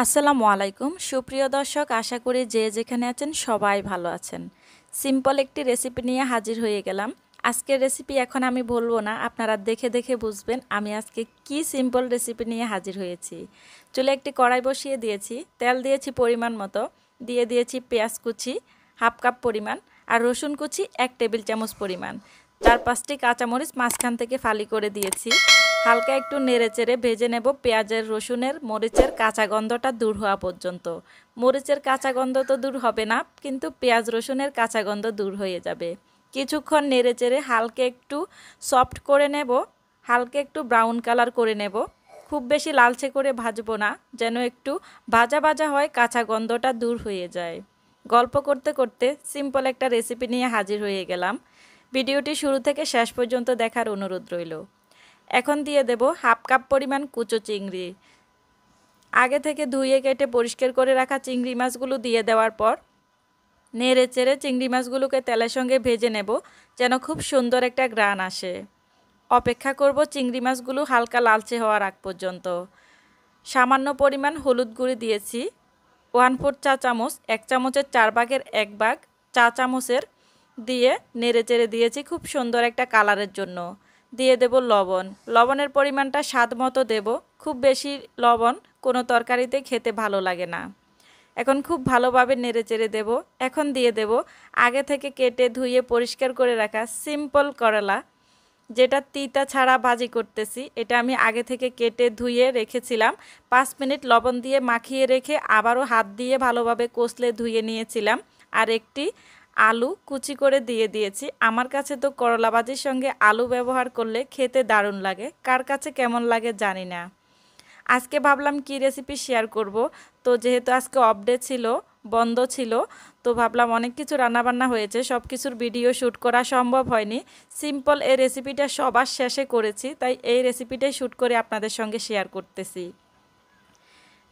আসসালামু আলাইকুম সুপ্রিয় দর্শক, আশা করি যে যেখানে আছেন সবাই ভালো আছেন। সিম্পল একটি রেসিপি নিয়ে হাজির হয়ে গেলাম। আজকের রেসিপি এখন আমি বলবো না, আপনারা দেখে দেখে বুঝবেন আমি আজকে কি সিম্পল রেসিপি নিয়ে হাজির হয়েছি। চুলে একটি কড়াই বসিয়ে দিয়েছি, তেল দিয়েছি পরিমাণ মতো, দিয়ে দিয়েছি পেঁয়াজ কুচি হাফ কাপ পরিমাণ, আর রসুন কুচি 1 টেবিল চামচ পরিমাণ, 4-5টি কাঁচামরিচ মাঝখান থেকে ফালি করে দিয়েছি। হালকা একটু নেড়েচেড়ে ভেজে নেব পেঁয়াজের, রসুনের, মরিচের কাঁচা গন্ধটা দূর হওয়া পর্যন্ত। মরিচের কাঁচা গন্ধ তো দূর হবে না, কিন্তু পেঁয়াজ রসুনের কাঁচা গন্ধ দূর হয়ে যাবে। কিছুক্ষণ নেড়েচেড়ে হালকা একটু সফট করে নেব, হালকা একটু ব্রাউন কালার করে নেব। খুব বেশি লালচে করে ভাজবো না, যেন একটু ভাজা ভাজা হয়, কাঁচা গন্ধটা দূর হয়ে যায়। গল্প করতে করতে সিম্পল একটা রেসিপি নিয়ে হাজির হয়ে গেলাম। ভিডিওটি শুরু থেকে শেষ পর্যন্ত দেখার অনুরোধ রইল। এখন দিয়ে দেব হাফ কাপ পরিমাণ কুচো চিংড়ি। আগে থেকে ধুয়ে কেটে পরিষ্কার করে রাখা চিংড়ি মাছগুলো দিয়ে দেওয়ার পর নেড়ে চেড়ে চিংড়ি মাছগুলোকে তেলের সঙ্গে ভেজে নেব, যেন খুব সুন্দর একটা ঘ্রাণ আসে। অপেক্ষা করব চিংড়ি মাছগুলো হালকা লালচে হওয়ার আগ পর্যন্ত। সামান্য পরিমাণ হলুদ গুঁড়ি দিয়েছি 1/4 চা চামচ, 1 চামচের 4 ভাগের 1 ভাগ চা চামচের দিয়ে নেড়ে চেড়ে দিয়েছি খুব সুন্দর একটা কালারের জন্য। দিয়ে দেব লবণ। লবণের পরিমাণটা স্বাদ মতো দেব, খুব বেশি লবণ কোনো তরকারিতে খেতে ভালো লাগে না। এখন খুব ভালোভাবে নেড়েচেড়ে দেব। এখন দিয়ে দেব আগে থেকে কেটে ধুয়ে পরিষ্কার করে রাখা সিম্পল করলা, যেটা তিতা ছাড়া ভাজি করতেছি। এটা আমি আগে থেকে কেটে ধুয়ে রেখেছিলাম, 5 মিনিট লবণ দিয়ে মাখিয়ে রেখে আবারও হাত দিয়ে ভালোভাবে কষলে ধুয়ে নিয়েছিলাম। আর একটি আলু কুচি করে দিয়ে দিয়েছি। আমার কাছে তো করলা ভাজির সঙ্গে আলু ব্যবহার করলে খেতে দারুণ লাগে, কার কাছে কেমন লাগে জানি না। আজকে ভাবলাম কি রেসিপি শেয়ার করব, তো যেহেতু আজকে অফ ডে ছিল, বন্ধ ছিল, তো ভাবলাম অনেক কিছু রান্নাবান্না হয়েছে, সব কিছুর ভিডিও শ্যুট করা সম্ভব হয়নি। সিম্পল এই রেসিপিটা সবার শেষে করেছি, তাই এই রেসিপিটাই শ্যুট করে আপনাদের সঙ্গে শেয়ার করতেছি।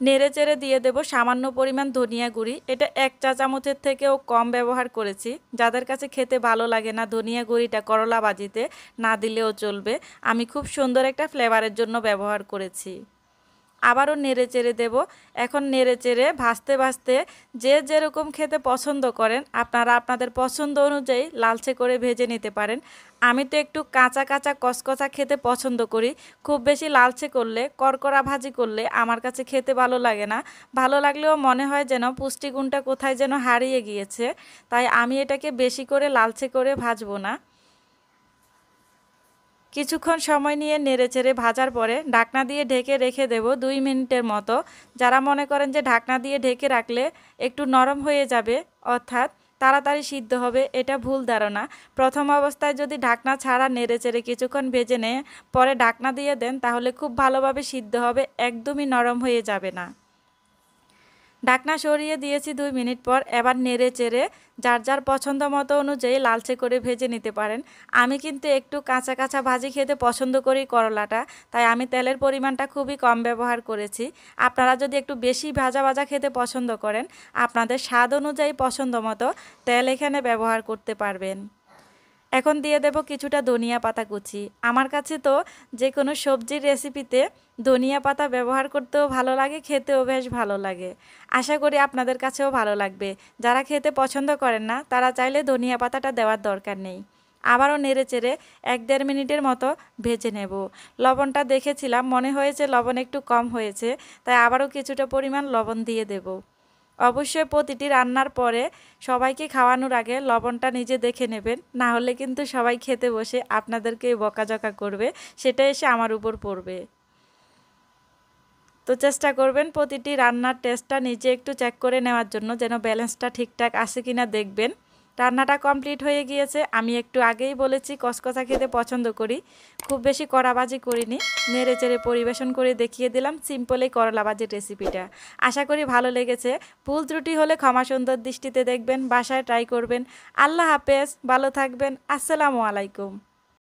নেড়েচেড়ে দিয়ে দেব সামান্য পরিমাণ ধনিয়া গুঁড়ি। এটা 1 চা চামচের থেকেও কম ব্যবহার করেছি। যাদের কাছে খেতে ভালো লাগে না ধনিয়া গুঁড়িটা করলা ভাজিতে, না দিলেও চলবে। আমি খুব সুন্দর একটা ফ্লেভারের জন্য ব্যবহার করেছি। আবারও নেড়েচেড়ে দেব। এখন নেড়েচেড়ে ভাজতে ভাজতে যে যেরকম খেতে পছন্দ করেন আপনারা আপনাদের পছন্দ অনুযায়ী লালচে করে ভেজে নিতে পারেন। আমি তো একটু কাঁচা কাঁচা কচকচা খেতে পছন্দ করি। খুব বেশি লালচে করলে, করকরা ভাজি করলে আমার কাছে খেতে ভালো লাগে না। ভালো লাগলেও মনে হয় যেন পুষ্টিগুণটা কোথায় যেন হারিয়ে গিয়েছে, তাই আমি এটাকে বেশি করে লালচে করে ভাজবো না। কিছুক্ষণ সময় নিয়ে নেড়েচেড়ে ভাজার পরে ঢাকনা দিয়ে ঢেকে রেখে দেব 2 মিনিটের মতো। যারা মনে করেন যে ঢাকনা দিয়ে ঢেকে রাখলে একটু নরম হয়ে যাবে, অর্থাৎ তাড়াতাড়ি সিদ্ধ হবে, এটা ভুল ধারণা। প্রথম অবস্থায় যদি ঢাকনা ছাড়া নেড়েচেড়ে কিছুক্ষণ ভেজে নিয়ে পরে ঢাকনা দিয়ে দেন, তাহলে খুব ভালোভাবে সিদ্ধ হবে, একদমই নরম হয়ে যাবে না। ঢাকনা সরিয়ে দিয়েছি 2 মিনিট পর। এবার নেড়ে চেড়ে যার যার পছন্দ মতো অনুযায়ী লালচে করে ভেজে নিতে পারেন। আমি কিন্তু একটু কাঁচা কাঁচা ভাজি খেতে পছন্দ করি করলাটা, তাই আমি তেলের পরিমাণটা খুবই কম ব্যবহার করেছি। আপনারা যদি একটু বেশি ভাজা ভাজা খেতে পছন্দ করেন, আপনাদের স্বাদ অনুযায়ী পছন্দ মতো তেল এখানে ব্যবহার করতে পারবেন। এখন দিয়ে দেব কিছুটা ধনিয়া পাতা কুচি। আমার কাছে তো যে কোনো সবজির রেসিপিতে ধনিয়া পাতা ব্যবহার করতেও ভালো লাগে, খেতেও বেশ ভালো লাগে। আশা করি আপনাদের কাছেও ভালো লাগবে। যারা খেতে পছন্দ করেন না তারা চাইলে ধনিয়া পাতাটা দেওয়ার দরকার নেই। আবারও নেড়েচেড়ে 1-1.5 মিনিটের মতো ভেজে নেব। লবণটা দেখেছিলাম, মনে হয়েছে লবণ একটু কম হয়েছে, তাই আবারও কিছুটা পরিমাণ লবণ দিয়ে দেব। অবশ্যই প্রতিটি রান্নার পরে সবাইকে খাওয়ানোর আগে লবণটা নিজে দেখে নেবেন, না হলে কিন্তু সবাই খেতে বসে আপনাদেরকে বকাঝকা করবে, সেটা এসে আমার উপর পড়বে। তো চেষ্টা করবেন প্রতিটি রান্নার টেস্টটা নিজে একটু চেক করে নেওয়ার জন্য, যেন ব্যালেন্সটা ঠিকঠাক আছে কিনা দেখবেন। রান্নাটা কমপ্লিট হয়ে গিয়েছে। আমি একটু আগেই বলেছি কচকচা খেতে পছন্দ করি, খুব বেশি কড়াবাজি করিনি। নেড়ে চেড়ে পরিবেশন করে দেখিয়ে দিলাম সিম্পল এই করলা ভাজির রেসিপিটা। আশা করি ভালো লেগেছে। ভুল ত্রুটি হলে ক্ষমা সুন্দর দৃষ্টিতে দেখবেন, বাসায় ট্রাই করবেন। আল্লাহ হাফেজ, ভালো থাকবেন। আসসালামু আলাইকুম।